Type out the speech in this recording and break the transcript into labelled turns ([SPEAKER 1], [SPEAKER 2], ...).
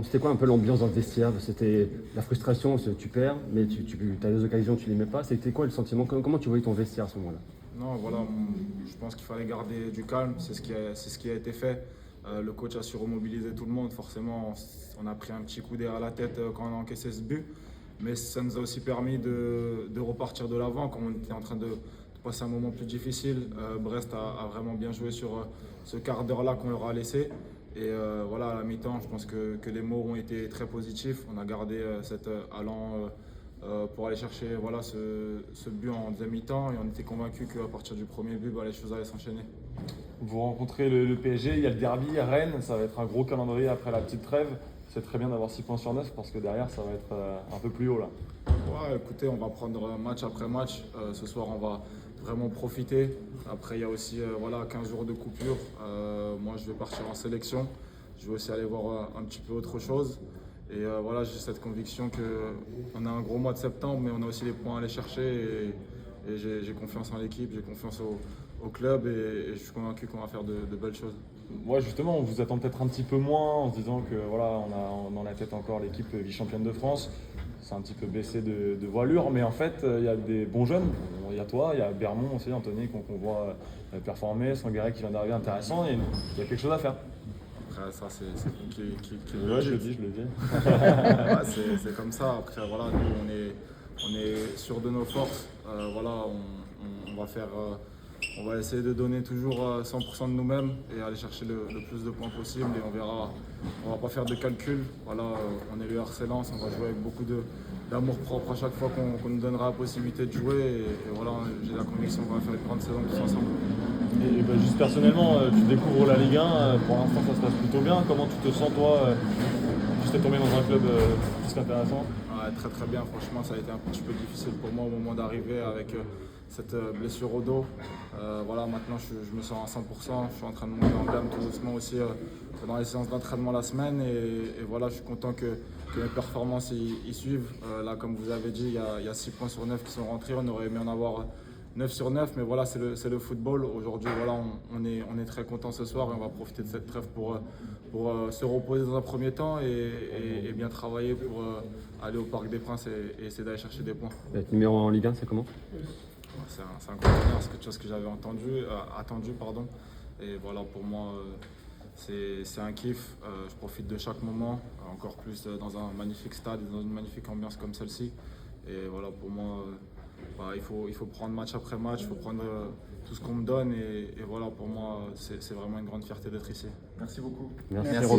[SPEAKER 1] C'était quoi un peu l'ambiance dans le vestiaire? C'était la frustration, parce que tu perds, mais tu as des occasions, tu les mets pas. C'était quoi le sentiment? Comment tu voyais ton vestiaire à ce moment-là?
[SPEAKER 2] Non, voilà, je pense qu'il fallait garder du calme, c'est ce qui a été fait. Le coach a su remobiliser tout le monde. Forcément, on a pris un petit coup derrière la tête quand on a encaissé ce but, mais ça nous a aussi permis de repartir de l'avant quand on était en train de passer un moment plus difficile. Brest a vraiment bien joué sur ce quart d'heure-là qu'on leur a laissé. Et voilà, à la mi-temps, je pense que les mots ont été très positifs. On a gardé cet allant pour aller chercher voilà, ce but en deuxième mi-temps et on était convaincus qu'à partir du premier but, les choses allaient s'enchaîner.
[SPEAKER 3] Vous rencontrez le PSG, il y a le derby à Rennes, ça va être un gros calendrier après la petite trêve. C'est très bien d'avoir 6 points sur 9 parce que derrière ça va être un peu plus haut là.
[SPEAKER 2] Ouais, écoutez, on va prendre match après match. Ce soir, on va vraiment profiter. Après, il y a aussi voilà, 15 jours de coupure. Moi, je vais partir en sélection. Je vais aussi aller voir un petit peu autre chose. Et voilà, j'ai cette conviction qu'on a un gros mois de septembre, mais on a aussi des points à aller chercher. Et j'ai confiance en l'équipe, j'ai confiance au club et je suis convaincu qu'on va faire de belles choses.
[SPEAKER 3] Ouais, justement, on vous attend peut-être un petit peu moins en se disant que voilà, on a dans la tête encore l'équipe vice-championne de France. C'est un petit peu baissé de voilure, mais en fait, il y a des bons jeunes. Il y a toi, il y a Bermond aussi, Anthony, qu'on voit performer, Sangaré qui vient d'arriver intéressant, et il y a quelque chose à faire.
[SPEAKER 2] Après, ça, c'est vous qui
[SPEAKER 3] Ouais, je le dis.
[SPEAKER 2] Ouais, c'est comme ça. Après, voilà, nous, on est sûr de nos forces. Voilà, on va faire, on va essayer de donner toujours 100% de nous-mêmes et aller chercher le plus de points possible. Et on verra. On va pas faire de calcul. Voilà, on est le RC Lens, on va jouer avec beaucoup d'amour propre à chaque fois qu'on nous donnera la possibilité de jouer. Et voilà, j'ai la conviction qu'on va faire une grande saison tous ensemble.
[SPEAKER 3] Et ben, juste personnellement, tu découvres la Ligue 1, pour l'instant ça se passe plutôt bien. Comment tu te sens toi tu t'es tombé dans un club plus qu'intéressant?
[SPEAKER 2] Ouais, très très bien, franchement ça a été un petit peu difficile pour moi au moment d'arriver avec cette blessure au dos. Voilà, maintenant je me sens à 100%, je suis en train de monter en gamme tout doucement aussi pendant les séances d'entraînement la semaine et voilà, je suis content que mes performances y suivent. Là comme vous avez dit, il y a 6 points sur 9 qui sont rentrés, on aurait aimé en avoir 9 sur 9, mais voilà, c'est le football. Aujourd'hui, voilà, on est très content ce soir et on va profiter de cette trêve pour se reposer dans un premier temps et bien travailler pour aller au Parc des Princes et essayer d'aller chercher des points.
[SPEAKER 1] Être numéro 1 en Ligue 1, c'est comment?
[SPEAKER 2] C'est un conteneur, c'est quelque chose que j'avais attendu, pardon. Et voilà, pour moi, c'est un kiff. Je profite de chaque moment, encore plus dans un magnifique stade et dans une magnifique ambiance comme celle-ci. Et voilà, pour moi, il faut prendre match après match, il faut prendre tout ce qu'on me donne. Et voilà, pour moi, c'est vraiment une grande fierté d'être ici.
[SPEAKER 3] Merci beaucoup.
[SPEAKER 1] Merci,
[SPEAKER 4] Merci.
[SPEAKER 1] Romain.